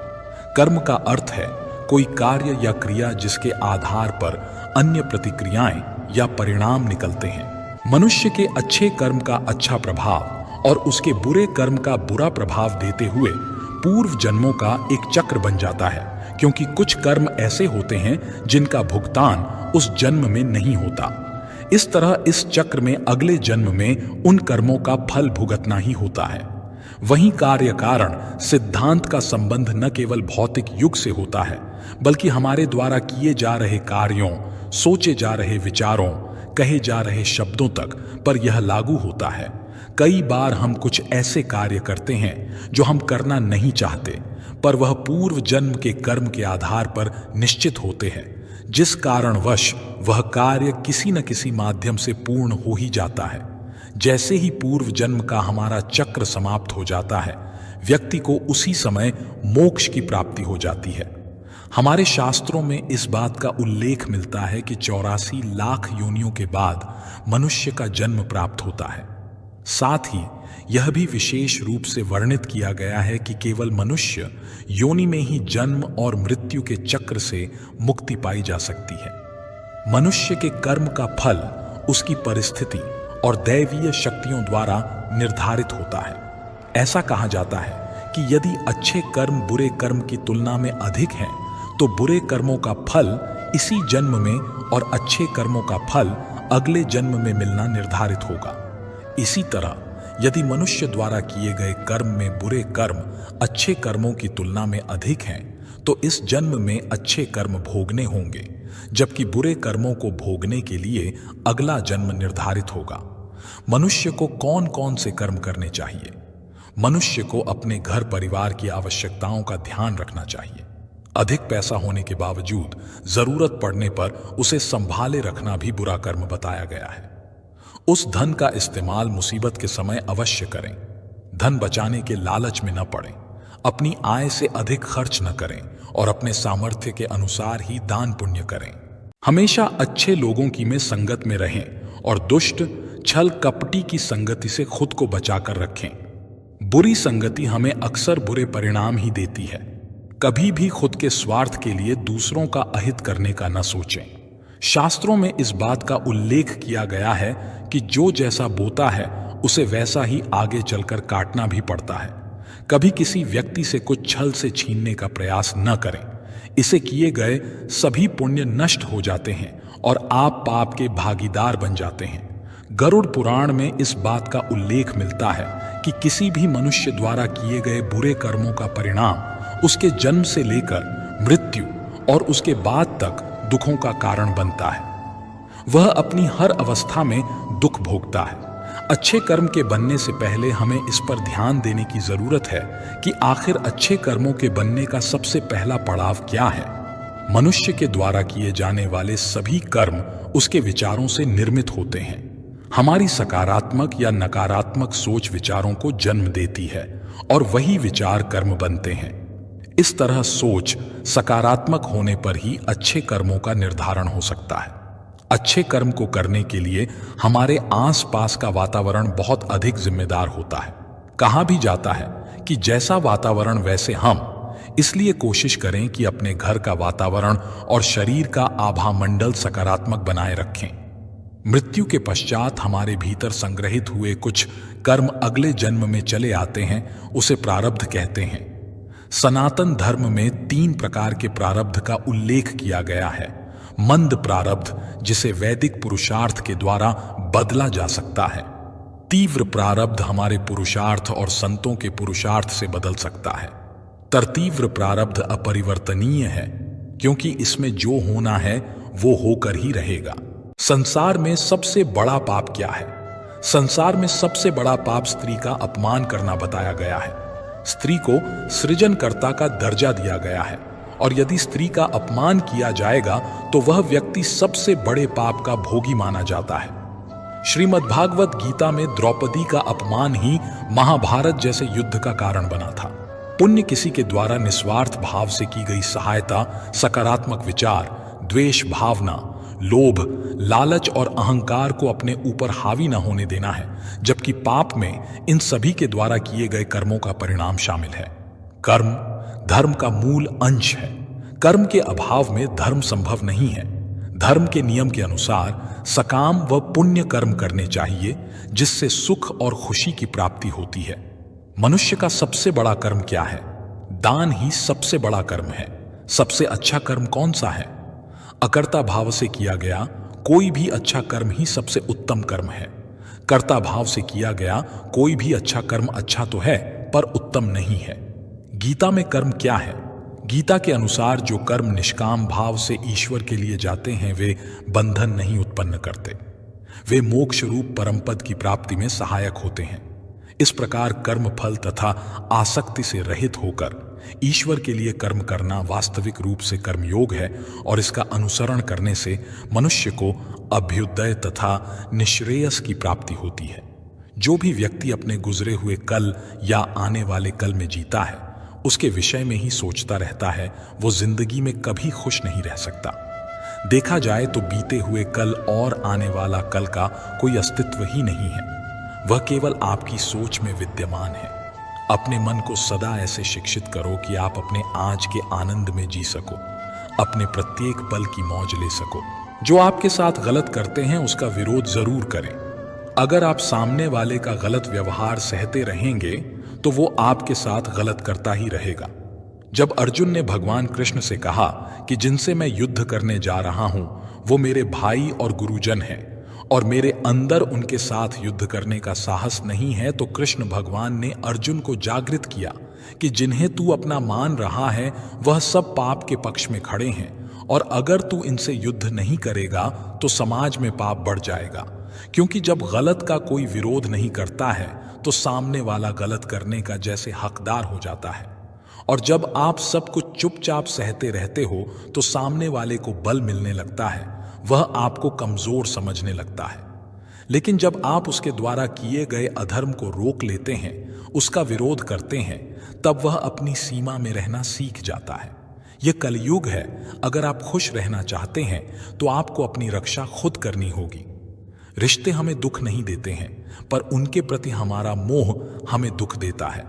कर्म का अर्थ है कोई कार्य या क्रिया जिसके आधार पर अन्य प्रतिक्रियाएं या परिणाम निकलते हैं। मनुष्य के अच्छे कर्म का अच्छा प्रभाव और उसके बुरे कर्म का बुरा प्रभाव देते हुए पूर्व जन्मों का एक चक्र बन जाता है, क्योंकि कुछ कर्म ऐसे होते हैं जिनका भुगतान उस जन्म में नहीं होता। इस तरह इस चक्र में अगले जन्म में उन कर्मों का फल भुगतना ही होता है। वहीं कार्य कारण सिद्धांत का संबंध न केवल भौतिक युग से होता है, बल्कि हमारे द्वारा किए जा रहे कार्यों, सोचे जा रहे विचारों, कहे जा रहे शब्दों तक पर यह लागू होता है। कई बार हम कुछ ऐसे कार्य करते हैं जो हम करना नहीं चाहते, पर वह पूर्व जन्म के कर्म के आधार पर निश्चित होते हैं, जिस कारणवश वह कार्य किसी न किसी माध्यम से पूर्ण हो ही जाता है। जैसे ही पूर्व जन्म का हमारा चक्र समाप्त हो जाता है, व्यक्ति को उसी समय मोक्ष की प्राप्ति हो जाती है। हमारे शास्त्रों में इस बात का उल्लेख मिलता है कि 84 लाख योनियों के बाद मनुष्य का जन्म प्राप्त होता है। साथ ही यह भी विशेष रूप से वर्णित किया गया है कि केवल मनुष्य योनि में ही जन्म और मृत्यु के चक्र से मुक्ति पाई जा सकती है। मनुष्य के कर्म का फल उसकी परिस्थिति और दैवीय शक्तियों द्वारा निर्धारित होता है। ऐसा कहा जाता है कि यदि अच्छे कर्म बुरे कर्म की तुलना में अधिक हैं, तो बुरे कर्मों का फल इसी जन्म में और अच्छे कर्मों का फल अगले जन्म में मिलना निर्धारित होगा। इसी तरह यदि मनुष्य द्वारा किए गए कर्म में बुरे कर्म अच्छे कर्मों की तुलना में अधिक हैं, तो इस जन्म में अच्छे कर्म भोगने होंगे, जबकि बुरे कर्मों को भोगने के लिए अगला जन्म निर्धारित होगा। मनुष्य को कौन कौन से कर्म करने चाहिए? मनुष्य को अपने घर परिवार की आवश्यकताओं का ध्यान रखना चाहिए। अधिक पैसा होने के बावजूद जरूरत पड़ने पर उसे संभाले रखना भी बुरा कर्म बताया गया है। उस धन का इस्तेमाल मुसीबत के समय अवश्य करें। धन बचाने के लालच में न पड़ें, अपनी आय से अधिक खर्च न करें और अपने सामर्थ्य के अनुसार ही दान पुण्य करें। हमेशा अच्छे लोगों की में संगत में रहें और दुष्ट छल कपटी की संगति से खुद को बचाकर रखें। बुरी संगति हमें अक्सर बुरे परिणाम ही देती है। कभी भी खुद के स्वार्थ के लिए दूसरों का अहित करने का न सोचें। शास्त्रों में इस बात का उल्लेख किया गया है कि जो जैसा बोता है उसे वैसा ही आगे चलकर काटना भी पड़ता है। कभी किसी व्यक्ति से कुछ छल से छीनने का प्रयास न करें। इसे किए गए सभी पुण्य नष्ट हो जाते हैं और आप पाप के भागीदार बन जाते हैं। गरुड़ पुराण में इस बात का उल्लेख मिलता है कि किसी भी मनुष्य द्वारा किए गए बुरे कर्मों का परिणाम उसके जन्म से लेकर मृत्यु और उसके बाद तक दुखों का कारण बनता है। वह अपनी हर अवस्था में दुख भोगता है। अच्छे कर्म के बनने से पहले हमें इस पर ध्यान देने की जरूरत है कि आखिर अच्छे कर्मों के बनने का सबसे पहला पड़ाव क्या है। मनुष्य के द्वारा किए जाने वाले सभी कर्म उसके विचारों से निर्मित होते हैं। हमारी सकारात्मक या नकारात्मक सोच विचारों को जन्म देती है और वही विचार कर्म बनते हैं। इस तरह सोच सकारात्मक होने पर ही अच्छे कर्मों का निर्धारण हो सकता है। अच्छे कर्म को करने के लिए हमारे आसपास का वातावरण बहुत अधिक जिम्मेदार होता है। कहा भी जाता है कि जैसा वातावरण वैसे हम, इसलिए कोशिश करें कि अपने घर का वातावरण और शरीर का आभामंडल सकारात्मक बनाए रखें। मृत्यु के पश्चात हमारे भीतर संग्रहित हुए कुछ कर्म अगले जन्म में चले आते हैं, उसे प्रारब्ध कहते हैं। सनातन धर्म में 3 प्रकार के प्रारब्ध का उल्लेख किया गया है। मंद प्रारब्ध, जिसे वैदिक पुरुषार्थ के द्वारा बदला जा सकता है। तीव्र प्रारब्ध हमारे पुरुषार्थ और संतों के पुरुषार्थ से बदल सकता है। तरतीव्र प्रारब्ध अपरिवर्तनीय है, क्योंकि इसमें जो होना है वो होकर ही रहेगा। संसार में सबसे बड़ा पाप क्या है? संसार में सबसे बड़ा पाप स्त्री का अपमान करना बताया गया है। स्त्री को सृजनकर्ता का दर्जा दिया गया है और यदि स्त्री का अपमान किया जाएगा तो वह व्यक्ति सबसे बड़े पाप का भोगी माना जाता है। श्रीमद् भागवत गीता में द्रौपदी का अपमान ही महाभारत जैसे युद्ध का कारण बना था। पुण्य किसी के द्वारा निस्वार्थ भाव से की गई सहायता, सकारात्मक विचार, द्वेष भावना, लोभ, लालच और अहंकार को अपने ऊपर हावी न होने देना है, जबकि पाप में इन सभी के द्वारा किए गए कर्मों का परिणाम शामिल है। कर्म धर्म का मूल अंश है। कर्म के अभाव में धर्म संभव नहीं है। धर्म के नियम के अनुसार सकाम व पुण्य कर्म करने चाहिए, जिससे सुख और खुशी की प्राप्ति होती है। मनुष्य का सबसे बड़ा कर्म क्या है? दान ही सबसे बड़ा कर्म है। सबसे अच्छा कर्म कौन सा है? अकर्ता भाव से किया गया कोई भी अच्छा कर्म ही सबसे उत्तम कर्म है। कर्ता भाव से किया गया कोई भी अच्छा कर्म अच्छा तो है, पर उत्तम नहीं है। गीता में कर्म क्या है? गीता के अनुसार जो कर्म निष्काम भाव से ईश्वर के लिए जाते हैं वे बंधन नहीं उत्पन्न करते। वे मोक्ष रूप परमपद की प्राप्ति में सहायक होते हैं। इस प्रकार कर्म फल तथा आसक्ति से रहित होकर ईश्वर के लिए कर्म करना वास्तविक रूप से कर्मयोग है और इसका अनुसरण करने से मनुष्य को अभ्युदय तथा निश्रेयस की प्राप्ति होती है। जो भी व्यक्ति अपने गुजरे हुए कल या आने वाले कल में जीता है, उसके विषय में ही सोचता रहता है, वो जिंदगी में कभी खुश नहीं रह सकता। देखा जाए तो बीते हुए कल और आने वाला कल का कोई अस्तित्व ही नहीं है। वह केवल आपकी सोच में विद्यमान है। अपने मन को सदा ऐसे शिक्षित करो कि आप अपने आज के आनंद में जी सको, अपने प्रत्येक पल की मौज ले सको। जो आपके साथ गलत करते हैं उसका विरोध जरूर करें। अगर आप सामने वाले का गलत व्यवहार सहते रहेंगे तो वो आपके साथ गलत करता ही रहेगा। जब अर्जुन ने भगवान कृष्ण से कहा कि जिनसे मैं युद्ध करने जा रहा हूं वो मेरे भाई और गुरुजन हैं और मेरे अंदर उनके साथ युद्ध करने का साहस नहीं है, तो कृष्ण भगवान ने अर्जुन को जागृत किया कि जिन्हें तू अपना मान रहा है वह सब पाप के पक्ष में खड़े हैं और अगर तू इनसे युद्ध नहीं करेगा तो समाज में पाप बढ़ जाएगा। क्योंकि जब गलत का कोई विरोध नहीं करता है तो सामने वाला गलत करने का जैसे हकदार हो जाता है, और जब आप सब कुछ चुपचाप सहते रहते हो तो सामने वाले को बल मिलने लगता है, वह आपको कमजोर समझने लगता है। लेकिन जब आप उसके द्वारा किए गए अधर्म को रोक लेते हैं, उसका विरोध करते हैं, तब वह अपनी सीमा में रहना सीख जाता है। यह कलयुग है। अगर आप खुश रहना चाहते हैं तो आपको अपनी रक्षा खुद करनी होगी। रिश्ते हमें दुख नहीं देते हैं, पर उनके प्रति हमारा मोह हमें दुख देता है।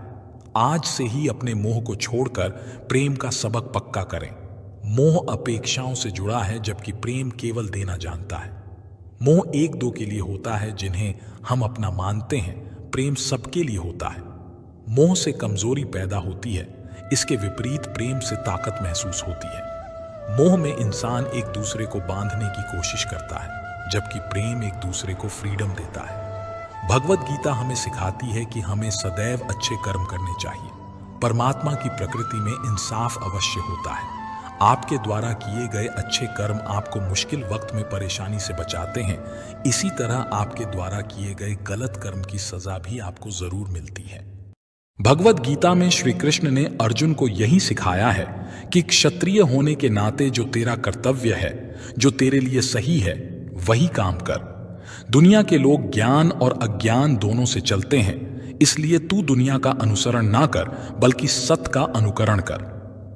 आज से ही अपने मोह को छोड़कर प्रेम का सबक पक्का करें। मोह अपेक्षाओं से जुड़ा है, जबकि प्रेम केवल देना जानता है। मोह एक दो के लिए होता है जिन्हें हम अपना मानते हैं, प्रेम सबके लिए होता है। मोह से कमजोरी पैदा होती है, इसके विपरीत प्रेम से ताकत महसूस होती है। मोह में इंसान एक दूसरे को बांधने की कोशिश करता है, जबकि प्रेम एक दूसरे को फ्रीडम देता है। भगवत गीता हमें सिखाती है कि हमें सदैव अच्छे कर्म करने चाहिए। परमात्मा की प्रकृति में इंसाफ अवश्य होता है। आपके द्वारा किए गए अच्छे कर्म आपको मुश्किल वक्त में परेशानी से बचाते हैं। इसी तरह आपके द्वारा किए गए गलत कर्म की सजा भी आपको जरूर मिलती है। भगवत गीता में श्री कृष्ण ने अर्जुन को यही सिखाया है कि क्षत्रिय होने के नाते जो तेरा कर्तव्य है, जो तेरे लिए सही है, वही काम कर। दुनिया के लोग ज्ञान और अज्ञान दोनों से चलते हैं, इसलिए तू दुनिया का अनुसरण ना कर, बल्कि सत्य का अनुकरण कर।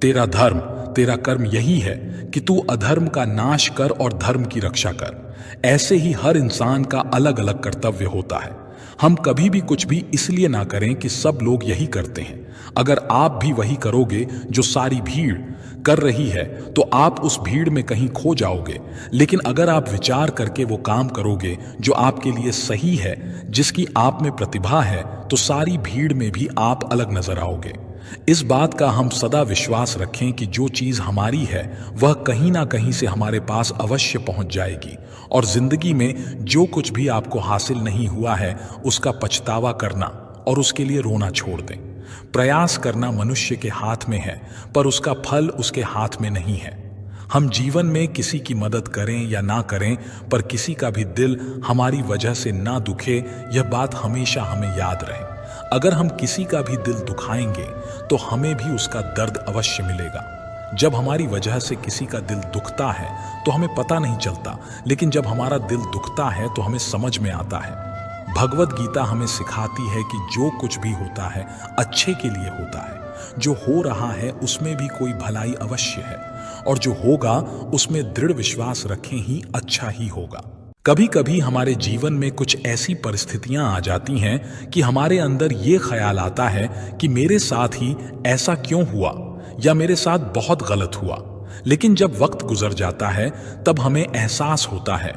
तेरा धर्म, तेरा कर्म यही है कि तू अधर्म का नाश कर और धर्म की रक्षा कर। ऐसे ही हर इंसान का अलग अलग कर्तव्य होता है। हम कभी भी कुछ भी इसलिए ना करें कि सब लोग यही करते हैं। अगर आप भी वही करोगे जो सारी भीड़ कर रही है, तो आप उस भीड़ में कहीं खो जाओगे। लेकिन अगर आप विचार करके वो काम करोगे जो आपके लिए सही है, जिसकी आप में प्रतिभा है, तो सारी भीड़ में भी आप अलग नजर आओगे। इस बात का हम सदा विश्वास रखें कि जो चीज हमारी है वह कहीं ना कहीं से हमारे पास अवश्य पहुंच जाएगी। और जिंदगी में जो कुछ भी आपको हासिल नहीं हुआ है, उसका पछतावा करना और उसके लिए रोना छोड़ दें। प्रयास करना मनुष्य के हाथ में है, पर उसका फल उसके हाथ में नहीं है। हम जीवन में किसी की मदद करें या ना करें, पर किसी का भी दिल हमारी वजह से ना दुखे, यह बात हमेशा हमें याद रहे। अगर हम किसी का भी दिल दुखाएंगे तो हमें भी उसका दर्द अवश्य मिलेगा। जब हमारी वजह से किसी का दिल दुखता है तो हमें पता नहीं चलता, लेकिन जब हमारा दिल दुखता है तो हमें समझ में आता है। भगवत गीता हमें सिखाती है कि जो कुछ भी होता है अच्छे के लिए होता है। जो हो रहा है उसमें भी कोई भलाई अवश्य है, और जो होगा उसमें दृढ़ विश्वास रखें ही अच्छा ही होगा। कभी कभी हमारे जीवन में कुछ ऐसी परिस्थितियां आ जाती हैं कि हमारे अंदर ये ख्याल आता है कि मेरे साथ ही ऐसा क्यों हुआ, या मेरे साथ बहुत गलत हुआ। लेकिन जब वक्त गुजर जाता है तब हमें एहसास होता है,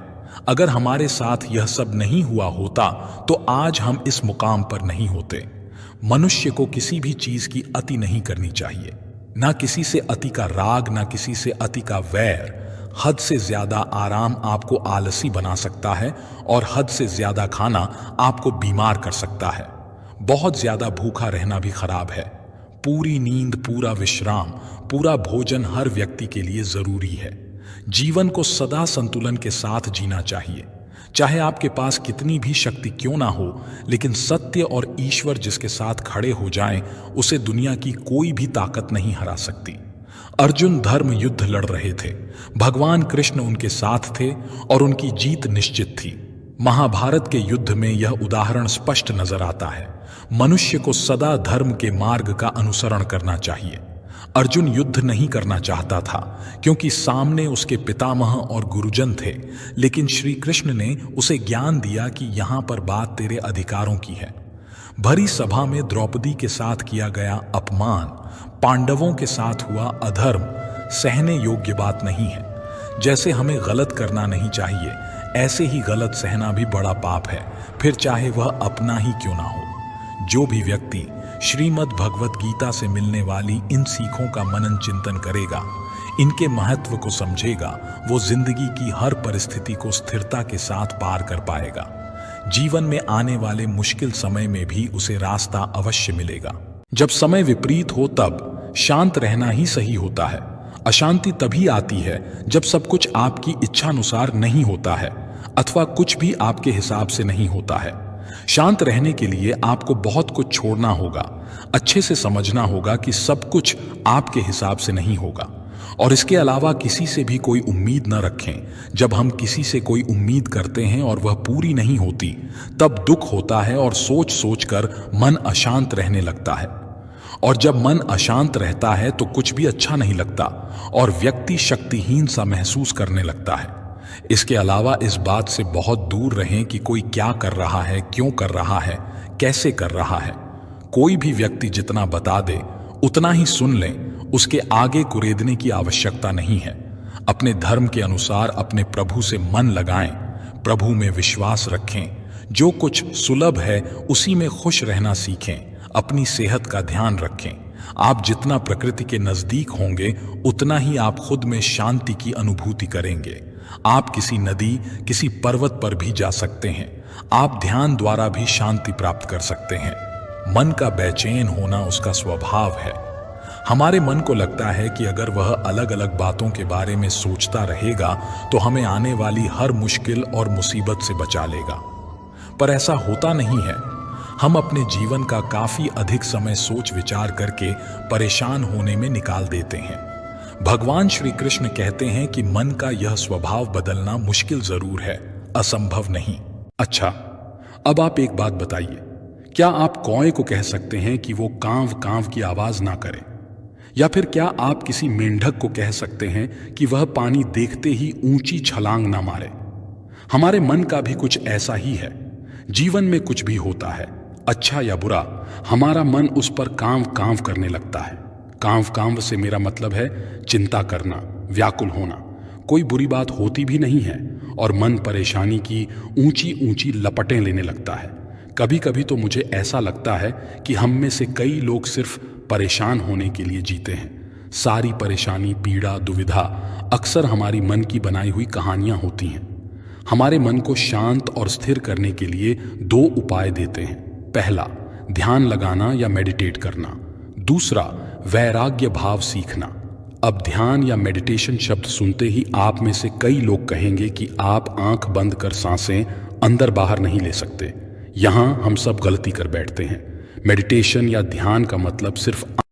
अगर हमारे साथ यह सब नहीं हुआ होता तो आज हम इस मुकाम पर नहीं होते। मनुष्य को किसी भी चीज की अति नहीं करनी चाहिए। ना किसी से अति का राग, ना किसी से अति का वैर। हद से ज्यादा आराम आपको आलसी बना सकता है, और हद से ज्यादा खाना आपको बीमार कर सकता है। बहुत ज्यादा भूखा रहना भी खराब है। पूरी नींद, पूरा विश्राम, पूरा भोजन हर व्यक्ति के लिए जरूरी है। जीवन को सदा संतुलन के साथ जीना चाहिए। चाहे आपके पास कितनी भी शक्ति क्यों ना हो, लेकिन सत्य और ईश्वर जिसके साथ खड़े हो जाएं, उसे दुनिया की कोई भी ताकत नहीं हरा सकती। अर्जुन धर्म युद्ध लड़ रहे थे, भगवान कृष्ण उनके साथ थे और उनकी जीत निश्चित थी। महाभारत के युद्ध में यह उदाहरण स्पष्ट नजर आता है। मनुष्य को सदा धर्म के मार्ग का अनुसरण करना चाहिए। अर्जुन युद्ध नहीं करना चाहता था, क्योंकि सामने उसके पितामह और गुरुजन थे, लेकिन श्री कृष्ण ने उसे ज्ञान दिया कि यहां पर बात तेरे अधिकारों की है। भरी सभा में द्रौपदी के साथ किया गया अपमान, पांडवों के साथ हुआ अधर्म सहने योग्य बात नहीं है। जैसे हमें गलत करना नहीं चाहिए, ऐसे ही गलत सहना भी बड़ा पाप है, फिर चाहे वह अपना ही क्यों ना हो। जो भी व्यक्ति श्रीमद् भगवत गीता से मिलने वाली इन सीखों का मनन चिंतन करेगा, इनके महत्व को समझेगा, वो जिंदगी की हर परिस्थिति को स्थिरता के साथ पार कर पाएगा। जीवन में आने वाले मुश्किल समय में भी उसे रास्ता अवश्य मिलेगा। जब समय विपरीत हो तब शांत रहना ही सही होता है। अशांति तभी आती है जब सब कुछ आपकी इच्छानुसार नहीं होता है, अथवा कुछ भी आपके हिसाब से नहीं होता है। शांत रहने के लिए आपको बहुत कुछ छोड़ना होगा। अच्छे से समझना होगा कि सब कुछ आपके हिसाब से नहीं होगा। और इसके अलावा किसी से भी कोई उम्मीद न रखें। जब हम किसी से कोई उम्मीद करते हैं और वह पूरी नहीं होती, तब दुख होता है और सोच सोच कर मन अशांत रहने लगता है। और जब मन अशांत रहता है तो कुछ भी अच्छा नहीं लगता और व्यक्ति शक्तिहीन सा महसूस करने लगता है। इसके अलावा इस बात से बहुत दूर रहें कि कोई क्या कर रहा है, क्यों कर रहा है, कैसे कर रहा है। कोई भी व्यक्ति जितना बता दे उतना ही सुन लें, उसके आगे कुरेदने की आवश्यकता नहीं है। अपने धर्म के अनुसार अपने प्रभु से मन लगाएं, प्रभु में विश्वास रखें, जो कुछ सुलभ है उसी में खुश रहना सीखें, अपनी सेहत का ध्यान रखें। आप जितना प्रकृति के नजदीक होंगे उतना ही आप खुद में शांति की अनुभूति करेंगे। आप किसी नदी, किसी पर्वत पर भी जा सकते हैं। आप ध्यान द्वारा भी शांति प्राप्त कर सकते हैं। मन का बेचैन होना उसका स्वभाव है। हमारे मन को लगता है कि अगर वह अलग अलग बातों के बारे में सोचता रहेगा तो हमें आने वाली हर मुश्किल और मुसीबत से बचा लेगा, पर ऐसा होता नहीं है। हम अपने जीवन का काफी अधिक समय सोच विचार करके परेशान होने में निकाल देते हैं। भगवान श्री कृष्ण कहते हैं कि मन का यह स्वभाव बदलना मुश्किल जरूर है, असंभव नहीं। अच्छा, अब आप एक बात बताइए, क्या आप कौए को कह सकते हैं कि वो कांव कांव की आवाज ना करे? या फिर क्या आप किसी मेंढक को कह सकते हैं कि वह पानी देखते ही ऊंची छलांग ना मारे? हमारे मन का भी कुछ ऐसा ही है। जीवन में कुछ भी होता है, अच्छा या बुरा, हमारा मन उस पर कांव कांव करने लगता है। कांव कांव से मेरा मतलब है चिंता करना, व्याकुल होना। कोई बुरी बात होती भी नहीं है और मन परेशानी की ऊंची ऊंची लपटें लेने लगता है। कभी कभी तो मुझे ऐसा लगता है कि हम में से कई लोग सिर्फ परेशान होने के लिए जीते हैं। सारी परेशानी, पीड़ा, दुविधा अक्सर हमारी मन की बनाई हुई कहानियां होती हैं। हमारे मन को शांत और स्थिर करने के लिए दो उपाय देते हैं। पहला, ध्यान लगाना या मेडिटेट करना। दूसरा, वैराग्य भाव सीखना। अब ध्यान या मेडिटेशन शब्द सुनते ही आप में से कई लोग कहेंगे कि आप आंख बंद कर सांसें अंदर बाहर नहीं ले सकते। यहां हम सब गलती कर बैठते हैं। मेडिटेशन या ध्यान का मतलब सिर्फ